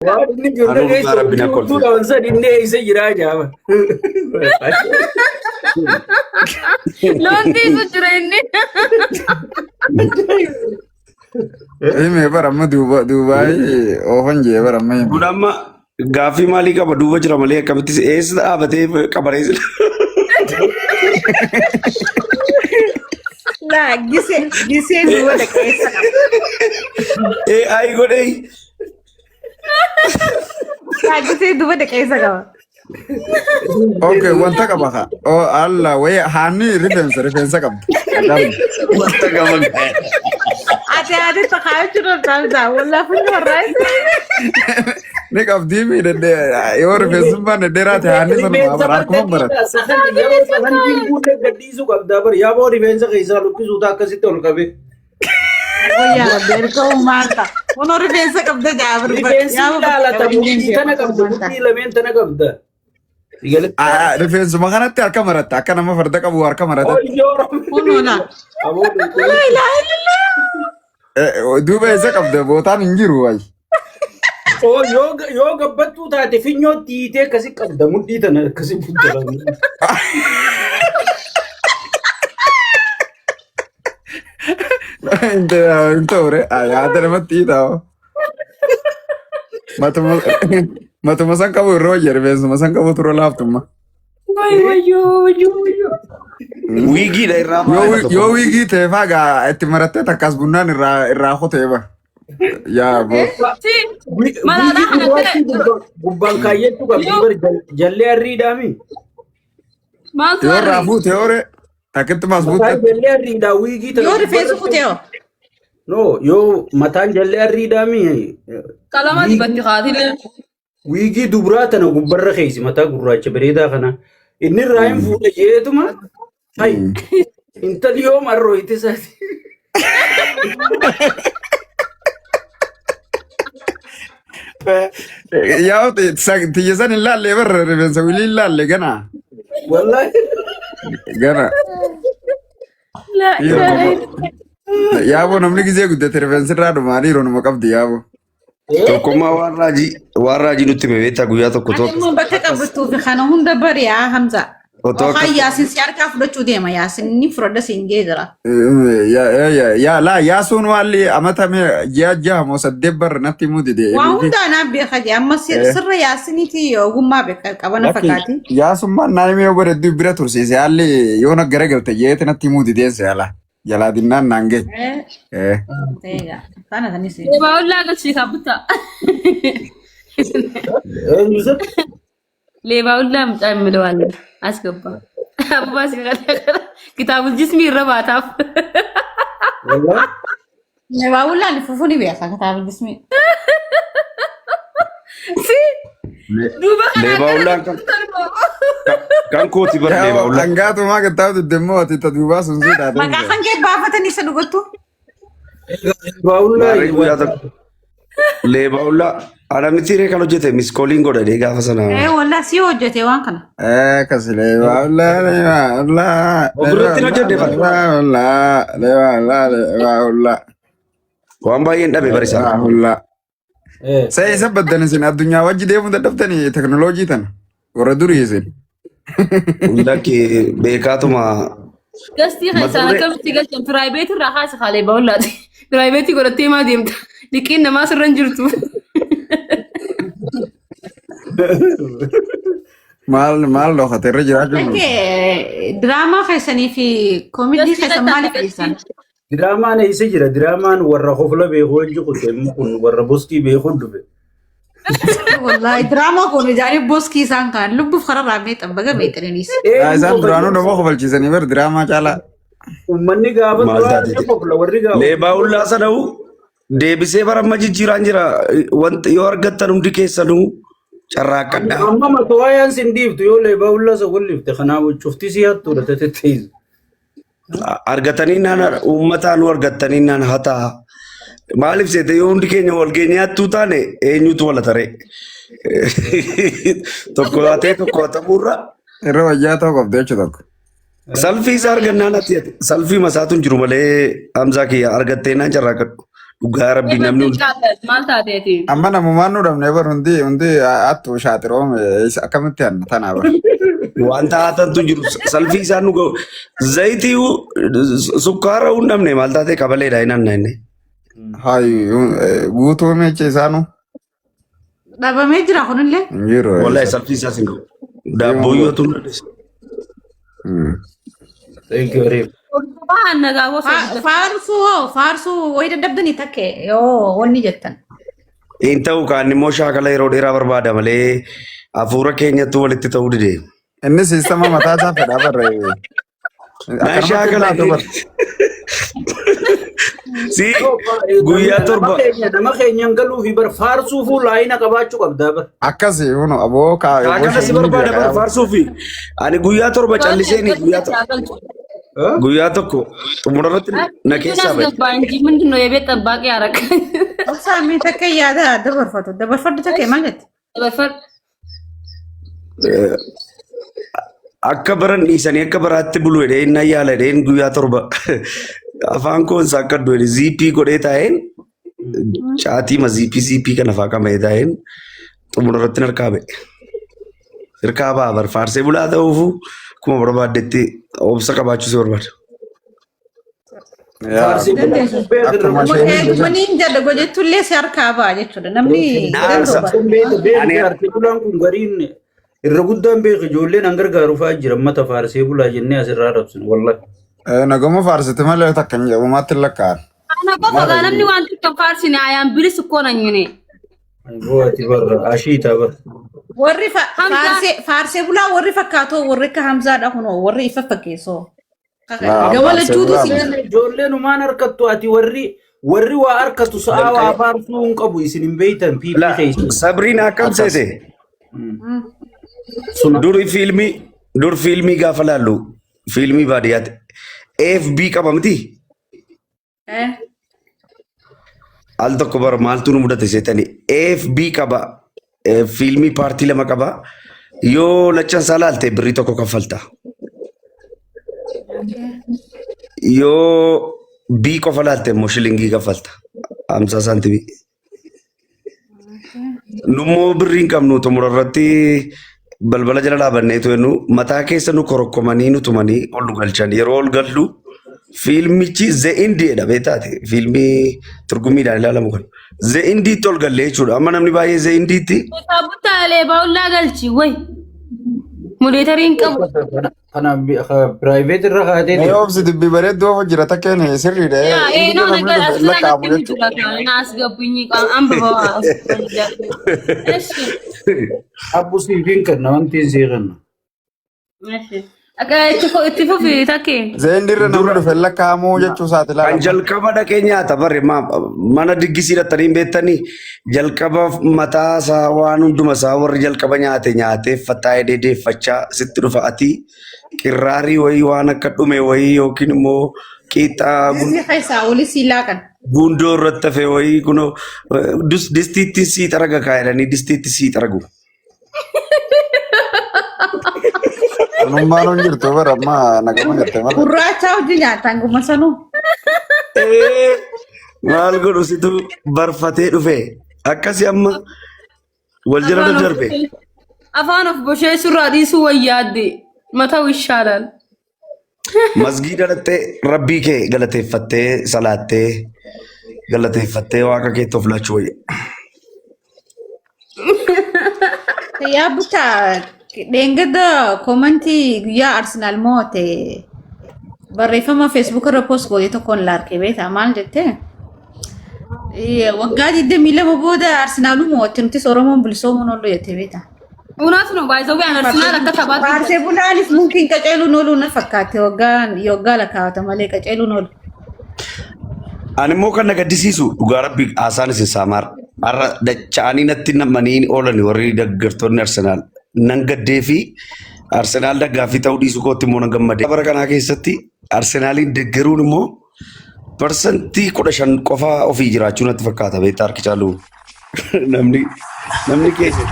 Inni ijoollee keessa hojii dhawansan inni eessa jiraa jaama. Loon tiisu jira inni. Ime baramma Duubaay oofan jee baramma. Kun amma gaaffii maalii qaba duuba jira malee akkamitti eessa dhaabatee qabareessa. Nah, gisee duuba dhaqeessa qaba. AI godhee. Nah, gisee duuba dhaqeessa qaba. Okay, wanta qaba ka. Oh Allah, way haani rifeensa qabdi. Wanta qaba. Ate takaayu jirta wallaahi funyoo irraa. Ni qabdi mi dede yoo rifeensummaan dheeraate haani sanuma akkuma barate. Sakan diimbuulee gadhiisuu qabdaa bari yaaboo rifeensa keessaa luqqisuuta akkasitti ol qabe. Wayyaa rabbi erga maanta. Kunoo rifeensa qabda jaabir. Rifeensi ilaalata mudhii tana qabda mudhii lameen tana qabda. Rifeensuma kanatti harka maratte akka nama farda qabu harka marate. Kunoo laa. Laa ilaaha illallah. Duuba eessa qabda bootaan hin jiru wayi. Oh yoo gabbattuu taate finyoo tiitee akkasi qabda mudhii tana akkasi fuuldura. Intore yaada namatti hiitawo. Matuma san qabu irra wayya rifeensuma san qabu turre laaftumma. Wayyoo. Wiigiidha irraa Yoo wiigii ta'e faagaa itti marattee takkaas bunnaan irraa hotee ba. Yaa boo. Gubbaan kaayyeetu qabdi jallee harriidhaami. Maaltu Yoo irraa fuute hoore takkitti maas fuute. Jallee harriidhaa wiigii tana. Yoo rifeensi kutee No yoo mataan jallee harriidhaami. qalama dibatti kaatile. Wiigii dubraa tana gubbarra keessa mataa gurraacha bareedaa kana. Inni irraa hin fuudhe jeetuma. Hai intalli yoo marroo itti isaati. Yaa tiyya san hin laalle barra rifeensa wilii hin laalle gana. Wallahi. Gana. Yaaboo namni gisee guddate rifeensi irraa dhumaanii yeroo nama qabdi yaaboo. tokkummaa waan raajii nutti hime beektaa guyyaa tokko tokko. Ani bakka qabatuuf kana hunda bari'aa Hamza. Okaa Yaasin si harkaa fudhachuu deema Yaasin ni fudhadha siin geejjira. Yaasuun waalli amatame ji'a moo saddeet barra natti himuu dide. Waa hundaa naaf beeka jee amma sirra Yaasiniiti ogummaa beeka qabana fakkaati. Yaasummaan naa himee bareedduu bira tursiise haalli yoo na garagalte jeete natti himuu dideense ala. Jalaa dinnaan naan gee. Egaa sana sanis. Leebaa galchii kaabutta. Leebaa ollaa mucaa hin miidhawalle as gabba. Abbaa si kitaabul jismii irra baataaf. Leebaa ullaan fufuu ni beeka kitaabul jismii. Duuba Leebaa ullaan kan kooti bara leebaa ullaan. Hangaatumaa gattaatu deemmoo ati taduubaa sun si taate. Maqaa kan kee baafatanii isa dhugattu. Leebaa ullaa ana mitiiree kan hojjete miskooliin godhadhee gaafa sana. Wallaa si hojjete waan kana. Kasi leebaa ullaa. Ofirratti hojjete leebaa ullaa. Waan baay'een dhabe barisaa. Ullaa. Saya isa baddan isin addunyaa wajji deemuu dadhabtanii teknooloojii tana warra durii isin. Hundakki beekaatuma. gastii kan isaan akkamitti galchan piraayibeetii irraa haasa haalee bahullaati. Piraayibeetii godhattee maa deemta? Liqiin namaa sirra hin jirtu. Maal dhokate irra jiraachuu? Diraamaa keessanii fi koomidii keessan maaliif dhiisan? Diraamaan eessa jira? Diraamaan warra hofla beekuu hojii kutte kun warra boskii beekuu dhufe. Wallahi diraamaa kun ijaanii boskii isaan kan lubbuuf kararraa meexan baga meexaniinis. Isaan duraanuu nama kofalchiisanii bar diraamaa caalaa. Uummanni gaafa duraa hofla warri gaafa. Leebaa ullaa sana'u deebisee baramma jijjiiraan jira yoo argattan hundi keessanuu carraaqqadha. Amma matuwaayaan sin dhiiftu yoo leebaa ullaa isa wallifte kanaaf cufti si hattuudha tatetteessu. Argatanii naan uummataan argatanii naan hataa. Maaliif seete yoo hundi keenya wal geenyaattuu taane eenyutu wala taree? Tokko haatee tokko hatamuurra. Irra wayyaa ta'uu qabdi jechuudha tokko. Salfii isaa argannaan ati salfii masaatu hin jiru malee Hamzaa kiyya argattee naan carraaqqadhu. dhugaa rabbii namni hundi maal taateeti? amma namumaan nu dhabne bar hundi attuu shaatiroom akkamitti hanna tanaa bar. wanta haatantu jiru salfii isaan nu ga'u zayitii sukkaara hundamne maal taate qabaleedha hin anna inni. Hayi guutuu meecha isaanu. Dhabamee jira kunillee. Jiru. Wallahi salfii isaas hin ga'u. Daabboo yoo tun. Thank you very much. Waan nagaa gosa. Faarsuu wayii dadhabdanii takke yoo wanni jettan. Hin ta'u kaan immoo shaakala yeroo dheeraa barbaada malee hafuura keenyatti walitti ta'uu dide. Inni siistama mataa isaa fedhaa barree. Naan shaakala. Si guyyaa torba. Nama keenyan galuu fi bar faarsuu fuulaayina qabaachuu qabdaa bar. Akkasii huno aboo kaa'ee. Shaakala si barbaada bar faarsuu fi ani guyyaa torba calliseeni guyyaa tokko xumurarratti na keessaa bahe. ምንድን ነው የቤት ጠባቂ ያረክ? Saamii takka yaada dabarfatu. Dabarfadhu takke maal jette? Dabarfadhu. Akka baran dhiisanii akka baraatti bulu jedhee inni ayyaala jedheen guyyaa torba afaan koonsa akka du'e ziipii godhee taa'een caatii ma ziipii kan afaa qabatee taa'een xumurarratti harkaa ba'e. Hirkaa ba'a bar faarsee bulaa ta'uufu kuma barbaadetti obsa qabaachuu si barbaada. Maniin jala gojettullee si harkaa ba'a jechuudha. Namni bulaan kun gariin irra guddaan beeku ijoolleen an gargaaru fa'aa jira mata faarsee bulaa jennee asirraa rabsinu wallahi. Nagama faarsite malee takka hin jedhumaatti lakkaa'an. Ana qofa namni waan tokko faarsine ayaan bilis ko nanyune. Booti barra ashiita bar. warri faarsee bulaa warri fakkaatoo warri akka Hamzaadha kunoo warri ifa fakkeessoo. Gamalachuutu si ijoolleen humaan harkattu ati warri waa harkatu sa'a waa faarsuu hin qabu isin hin beeytan piippii keessa. Sabriin akkam seete? Dur fiilmii gaafa laallu fiilmii baadiyyaatti FB qaba miti. Al tokko bara maaltu nu mudate seetanii FB qaba fiilmii paartii lama qaba yoo lachan isaa laalte birrii tokko kaffalta. Yoo B qofa laalte immoo shilingii kaffalta 50 saantimii. Nummoo birrii hin qabnu xumurarratti balbala jala dhaabanneetu jennu mataa keessa nu korokkomanii nu tumanii ol nu galchan yeroo ol gallu fiilmichi The Indie beetaate fiilmii turgumiidhaan ilaalamu kan The Indie ol gallee jechuudha amma namni baay'ee The Indietti. Butaalee baawullaa galchi way muleetariin qabu. Kana private irra kaatee. Obsi dubbi bareedduu jira takkeen sirriidha. Naas gabbinyi ambaa. Abbusiif hin kenna wanti isii kenna. Akka itti fufi takkee. Zeendirra namni dhufe lakkaa'amuu jechuu isaati laala. Kan jalqaba dhaqee nyaata barre mana diggisii dhattanii beektanii jalqaba mataa isaa waan hunduma isaa warri jalqaba nyaatee fattaa'ee deedeeffachaa sitti dhufa ati qirraarii wayii waan akka dhume wayii yookiin immoo qiixaa gundoo irratti hafe wayii kunoo distiitti sii xaraga kaayedhanii distiitti sii xaragu. Nummaan hin jirtu bara amma nagama jettee mala. Gurraacha hojii nyaataan guma sanuu. Maal godhu situ barfatee dhufe akkasi amma wal jala darbe. Afaan of boshee surraa dhiisuu wayyaadde mataa wishaalaan. Masgiida dhattee rabbii kee galateeffattee salaattee galateeffattee waaqa keetti of laachuu wayya. Yaa butaa dheengada koomantii guyyaa Arsenaal moote barreeffama Facebook irra post godhee tokkoon laarkee beektaa maal jettee waggaa 22 booda Arsenaaluu moote nutis Oromoon bilisoomuun oolu jettee beektaa. Unaas nu baay'isoo waan Arsenaal akka taphaatu. Faarsee bulaanis mungkin qaceeluun ooluu na fakkaate waggaa lakkaawata malee qaceeluun oolu. Ani immoo kan na gaddisiisu dhugaa rabbii haasaan isin saamaar har'a dacha'anii natti namanii oolan warri deeggartoonni Arsenaal. Nan gaddee fi Arsenaal deeggaraa ta'uu dhiisuu kootti immoo nan gammadee. Bara kanaa keessatti Arsenaaliin deeggaruun immoo parsantii 15 qofa ofii jiraachuu natti fakkaata beektaa harki caalu namni keessa.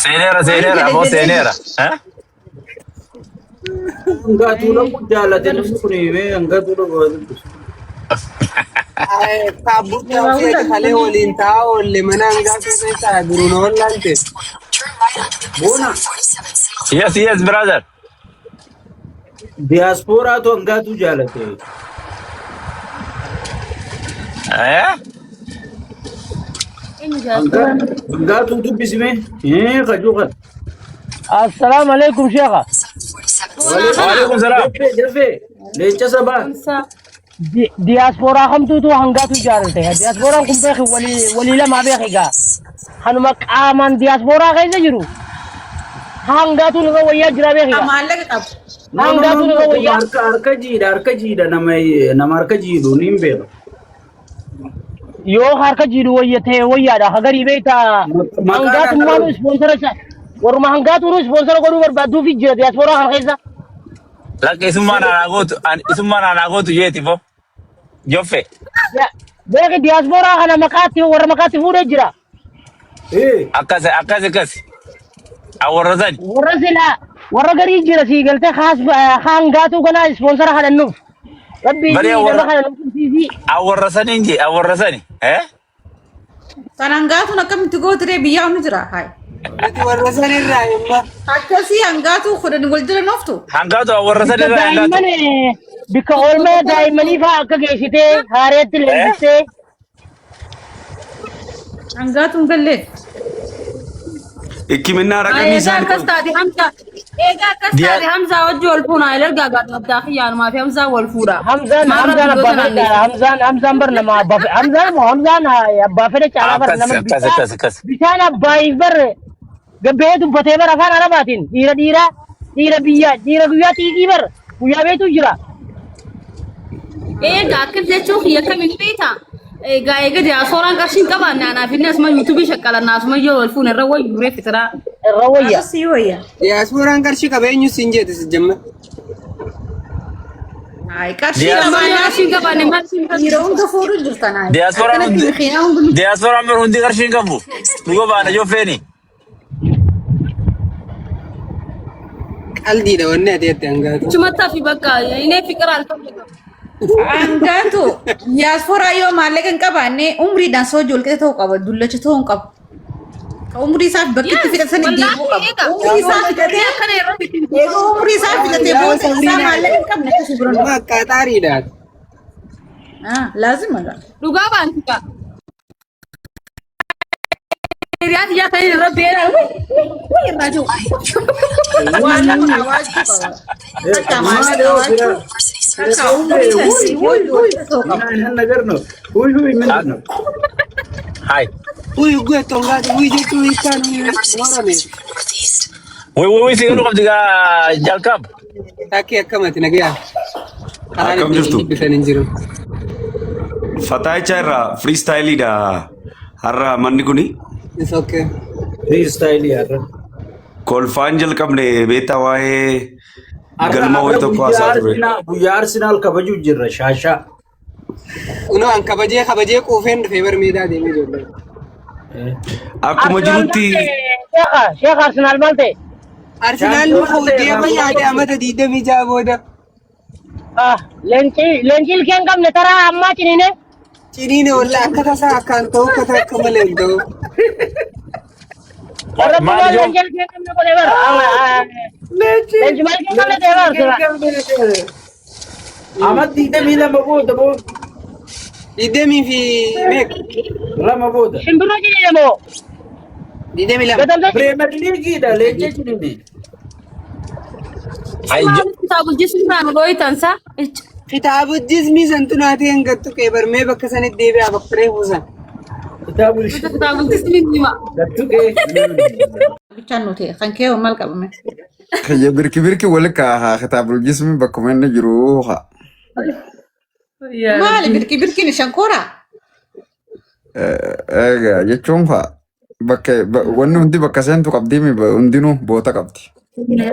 Seeneera aboo seeneera. Hangaatuudha jaallatanii kun hangatuudha Kaabbutaa fi kalee waliin taa'aa oolle mana hangaa keessaa duruun oollante. Bona Yes, brother. diaspora to hangatu jaalate. Eh? Hangatu dubbisime. Kajukan. السلام عليكم شيخة. وعليكم السلام. Jafe. Lecha saban. دياسبورا هم تو هنگاتو جارته دياسبورا كم بيخي ولي لا ما بيخي غا هنمك آمان دياسبورا غيزة جرو هنگاتو نغا ويا جرا بيخي غا Maallaqa qabu. hangatu nغا ويا Harka jiidha nama harka jiidhu niin beeka. يو هاركا جيرو ويا تي ويا دا هغري بيتا هنگاتو مانو سبونسر ورما هنگاتو رو سبونسر قدو بربادو في جرا دياسبورا غيزة لك اسمه أنا أقول تجيتي فو. جوفي. يا بيخي دياسبورا أنا مكاتي ورمكاتي فوري جرا أكاسي. أورزاني. ورسلا ورغري جرا سيغلتي خاص هنگاتو كنا سبونسر هذا النوف ربي بري يدرخ هذا النوف سيسي أورزاني. إيه؟ Kan hangaatu akkamitti gootiree biyyaa nu jira hai. Ati warra sanirraa himma. Akkasii hangaatu kudhan wal jira noftu. هنقاطو أورزاني دائما بك أولما دائما يفا كجيسيتي هاريت لينسي Hangaatu hin galle. Hikimannaa raqamii isaan Egaa akkas taate Hamza wajji wal fuuna ilal gaagaa qabdaa xiyyaan maafi Hamza wal fuudha. همزان برنما همزان أبافر تعالى برنما أكاسي. بيشان أبايف بر قبيت فتبر أفان على باتين ديرا بيا تيجي بر ويا بيتو جرا Egaa akka jechuun kiyya kamiin beekta? Egaa diyaaspooraan qarshiin qabaanne anaaf inni asuma yuutuubii shaqqalannaa asuma yoo wal fuune irra wayyu duree fitiraa. الروية Akkasii wayya. Diyaaspooraan qarshii qabeenyu siin jeete si jamma. Hai qarshii Qarshiin qabaanne maal siin Yeroo hunda fuudhu jirtan hai. Diyaaspooraan Akkanatti mixiinaa hundi Diyaaspooraan hundi qarshiin qabu. Dhugo baana joofeeni. Qaldiidha wanni ati jettee hangaatu. Chumattaa fi bakka inni fiqiraa alfamne qabu. hangaatu diiyaasporaa yoo maallaqa hin qabaanne umriidhaan soo ijoollee ta'uu qaba dullacha ta'uu hin qabu. Ka umrii isaaf bakkitti fixatanii deemuu qabu. Umrii isaa fitatee eeguu umrii isaa fitatee booda isaa maallaqa hin qabne akkasii bira Amma akka xaariidha. laazima dha. Dhugaa baantika. Hiriyaati yaa ta'e irra beera. Wayii irraa jiru. Waan nama hawaasuu qaba. Akka maallaqa hawaasuu. Akka umrii isaanii ijoollee ta'uu qaba. ነገር ነው ምንድን ነው? Hai. Uy gueto hangaatu uy jechuun hiikkaan morame. Wai sigalu qabdi gaa jalqab. Takkee akkamati nagayaa. Akkam jirtu? Dubbisan hin jiru. Fataayicha irraa firiistaayiliidha. Har'a manni kuni It's okay. ፍሪስታይል ያረ kolfaan jalqabne beektaa waa'ee galma wayii tokko haasaa ture. guyyaa arsenaal kabajuu jirra shaashaa. Unoo an kabajee quufeen dhufee bar meedaa deemee ijoollee. Akkuma jirutti شيخ أرسنال مالتي Arsenal deema yaade amata 26 booda. لينجيل كان قبل ترى أما تنينه Ciniine walla akka tasaa akkaan ta'u akka malee hin ta'u. الرجال لينجيل كان قبل كل لينجيل كان قبل ترى Amma diidamii lama booda 20 fi meeq? lama booda. شنبرو جيني مو 22. قدم ذا Pireemer liigiidha leenjii jiruuni. Kitaabul jismuraan gooyitansa. Kitaaba jismii santu naatee hangattu qee barmee bakka sanitti deebi'aa bakkiree buusan. Kitaabul jismiin hima. Gattuqee. Bichaan nuti kan kee maal qabame. Kaya birki waliin kitaabul jismi bakkuma inni jiru haa. Maali birkiin shankooraa? Egaa jechuun bakka wanni hundi bakka seentu qabdii hundinuu boota qabdi.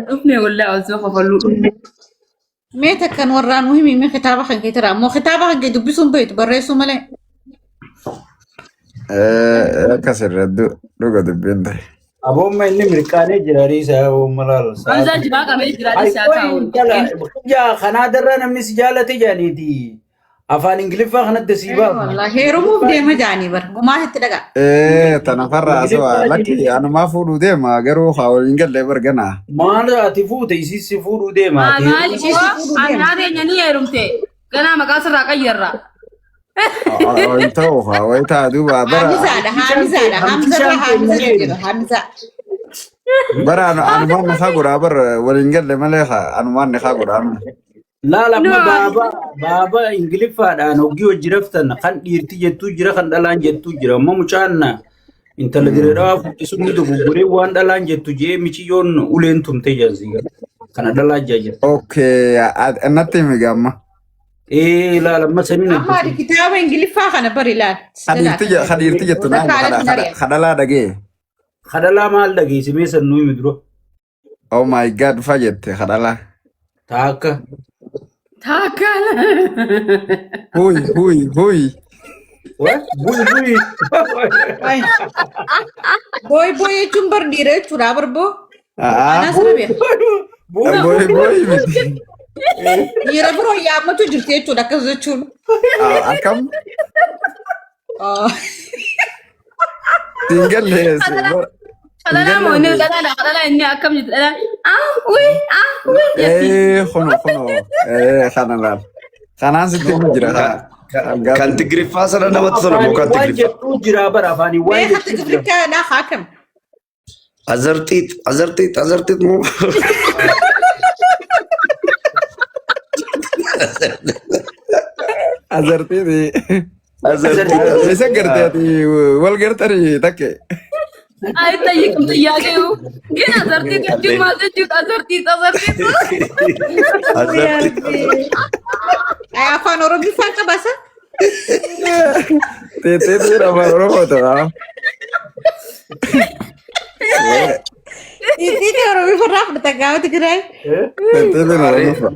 Dhufne wallee osoo kafaluu dhufne. Mee takkan warraan nu himi mee kitaaba kan kee tira ammoo kitaaba kan kee dubbisuun beektu barreessuu malee. Akkasirra dhuga dubbiin ta'e. Aboomma inni mirkaanee jiraanii isaa aboomma laalu. Hamza jibaa qabee jiraanii isaa taa'u. Yaa kanaa darra namni si jaalate jaaniiti. afaan ingiliffaa kanatti sii ba'a. Wallahi heerumuuf deema jaanii bar. Gumaa itti dhagaa. Tanafarraa asoo lakki anumaa fuudhuu deema garuu haa waliin galle bargana. Maal ati fuute isii si fuudhuu deema. Maali koo anaa deenyanii heerumte ganaa maqaa sirraa qayyarra. Ta'u haa wayi taa duuba bara. Hamizaadha. Hamiza. Bara anumaan nakaa godhaa bara waliin galle malee anumaan nakaa godhaa. Laala baaba ingiliffaadhaan hoggii hojii raftan kan dhiirti jettuu jira kan dhalaan jettuu jira amma mucaan intala direedhaa fuudhisuun ni dogoggoree waan dhalaan jettu jee miciyyoon uleen tumtee jirti kana dhalaa jira. Okay natti himi gamma. Laala amma sanii Amma kitaaba ingiliffaa kana bari laal. Khadiirti jettu naan khadalaa dhagee. Khadalaa maal dhageessimee sannuu himi dura. Oh my god fayyette khadalaa. Taakka. Taakala. Hui. What? Bui. Boy jechuun bar dhiira jechuudha barbo. Anaa sana beeku. Boy miti. Dhiira biroo yaammatu jirti jechuudha akkas jechuun. Akkam? Tinggallee. Kadala moo inni kadala inni akkam jirti kadala. Kono. Kana laal. Kanaan sitti hin jira. Kan Tigriffaa sana namatti tola moo kan Waan Tigriffaa? jettuu jira bara afaanii waan Beekatti jettuu jira. Afrikaadhaa haakam. Azartiit moo? Azartiiti. Azartiit. Isa garteeti wal gartari takke. Ay tayyikam tiyyaaqeeyu. Gina azartii jechuun maal jechuudha azartii. Azartiit. Afaan Oromiffaan qabasa. Teetee afaan Oromoo ta'a. Ini Oromiffaan fudhata gaafa Tigraay. Teetee Oromoo.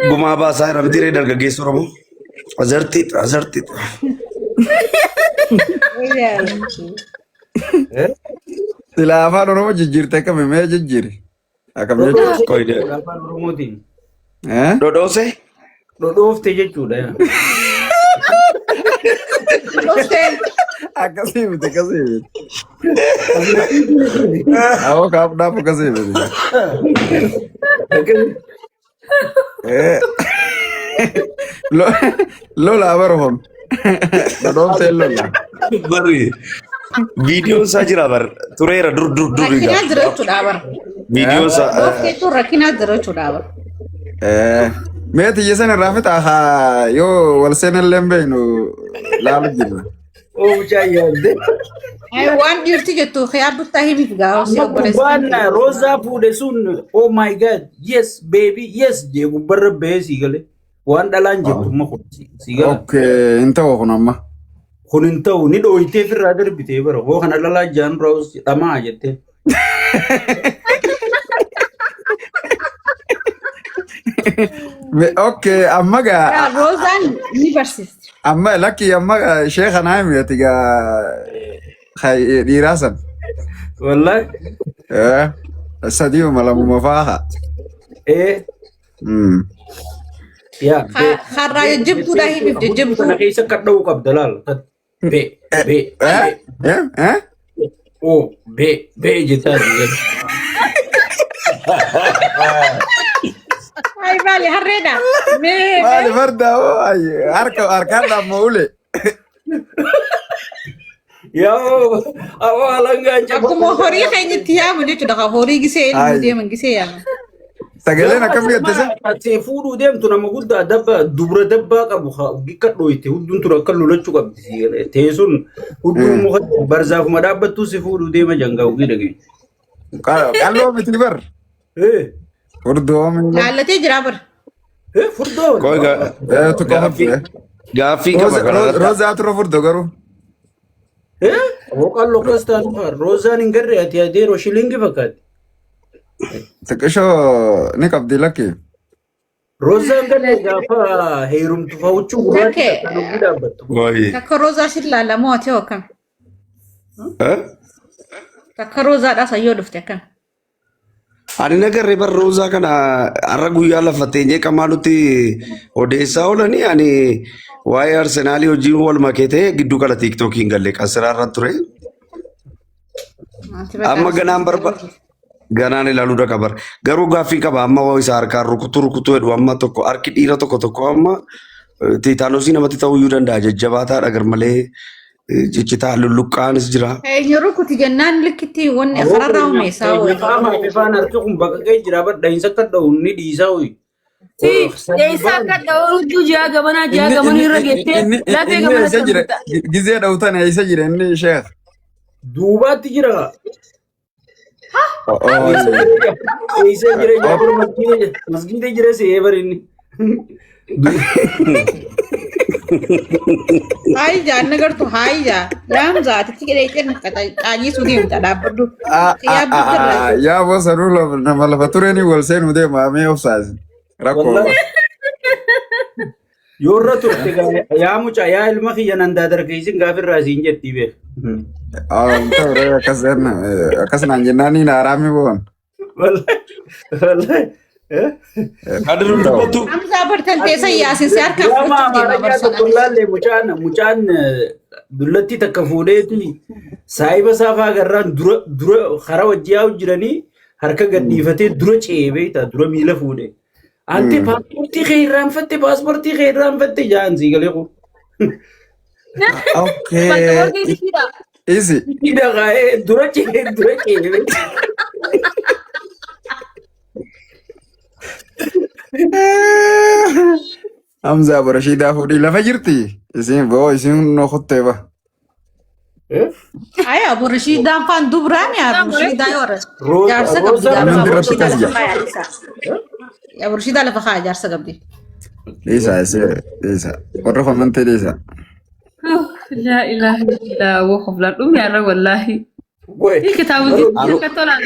Gumaa baasaa irra bitiree dargaggeessa Oromoo. Azartiit. Sila afaan Oromoo jijjiirte akkami mee jijjiiri? Akkam jechuudha. Koyde. Afaan Oromootiin. Dhodhoose? Dhodhoofte jechuudha. Akkasii miti. Awwa kaafudhaaf akkasii miti. Lola barhom. Dhodhoofte lola. Barri. Viidiyoon isaa jira bar. Tureera dur Rakkinaa jira jechuudha bar. Viidiyoon isaa. Doofteetu rakkinaa jira jechuudha bar. Mee tiyya sana irraa fixaa yoo wal seenallee hin beeknu laalu jirra. Oo mucaa yaadde. Waan dhiirti jettu yaaddutti himiif gaafa si Waan roozaa fuudhe sun oh my god yes baby yes jee gubbarra bahee sii galee waan dhalaan jettu amma kun sii gala. Okay hin ta'u kun amma. Kun hin ta'u ni dhooyitee firraa darbitee bara hoo kana dhalaa jaan raawus dhamaa jettee. Okay amma gaa. Roozaan ni barsiisti. Amma lakki amma ishee kanaa himiyati gaa dhiiraa san. Wallahi. Sadii lamuma faaha. Yaa. Harraa jajjabduudha himiif jajjabduu. Kana keessa kadha'uu qabda laal. Be. Oh be jettaa jira. Ay maali harreedha. Maali farda harkaan dhamma ule. Yoo alangaan Akkuma horii keenyatti yaamu jechuudha horii gisee ilmu deeman gisee yaamu. Sagaleen akkam gaddisa? Ati fuudhuu deemtu nama guddaa dubra dabbaa qabu bikka dhooyte hedduun tura akka lolachuu qabdi. Teessuun hedduun muka barzaafuma dhaabbattuu si fuudhuu deema jangaa hojii dhageenya. Qalloo miti bar. Furdoo minna. Laallatee jira bar. Furdoo. Koy gaaffii qaba kanarratti. Roozaa tura furdoo garuu. Qalloo kastaan roozaan hin garree ati adeeroo shilingi fakkaatti. Xiqqishoo ni qabdi lakki. Roozaan garree gaafa heerumtu fa'uchuu gurraacha kan hojii dhaabbattu. Takka roozaa sin laalamoo ati hoo akkam? Takka roozaadhaas ayyoo dhufte akkam? Ani nagarree barroosaa kana har'a guyyaa lafa teenyee qamaanutti odeessaa oolanii ani waa'ee Arsenaalii hojiin wal makee ta'e gidduu kala tiiktookiin galle qasiraarra ture. Amma ganaan ilaaluu qabar. Garuu gaaffii qaba amma waa isa harkaan rukutu jedhu amma tokko harki dhiira tokko amma tiitaanoosii namatti ta'uu danda'a jajjabaataadha garmalee ciccitaa lulluqqaanis jira. Yeroo kuti jennaan likkitti wanni akararraa uumeessaa ooyi. Ifaan harki kun bakka kee jira badhaa'insa akka dha'u ni dhiisaa ooyi. Deessa akka dha'u ji'a gamanaa irra geessee lafee gamana Gizee dhawutan eessa jira inni ishee? Duubaatti jira. Eessa jira jaabur masgiida jira se'ee barinni. Hai jaan nagartu hai jaa. Yaam zaatitti qeeqeen qaanyii sudii muta dhaabbadhu. Yaa bosa rula nama lafa tureni wal seenu deema mee ofsaas. Rakkoo. Yoorra turte yaa mucaa yaa ilma kiyya nan daadarkeessin gaafirraa siin jettii beek. Akkasnaan jennaan hin haaraami boon. Aduun dubbatu. Hamza bartan teessa yaasin si harkaan Lama fudhachuuf deema amaarraa tokko barsoonaan. laallee mucaan dullatti takka fuudheeti saahiba saafaa agarraan dura hara wajji yaa'u jiranii harka gadhiifatee dura ceebee dura miila fuudhe. Ante paaspoortii kee irraanfatte jaan sii galee kun. Okay. Easy. Ida kaa'ee dura ceebee. Hamza Barashidaa fuudhii lafa jirti. Isin nokottee ba. Ay Abu Rashidan fan dubraan ya Abu Rashidan yoras. Jaarsa qabdi Rosa Namni Abu biratti Rashidan kas lafa kaaya isa. Abu Rashidan lafa kaaya jaarsa qabdi. Isa. Warra famantee isa. لا إله إلا الله وخفلا يا رب والله. Goe. إيه كتابه دي كتولا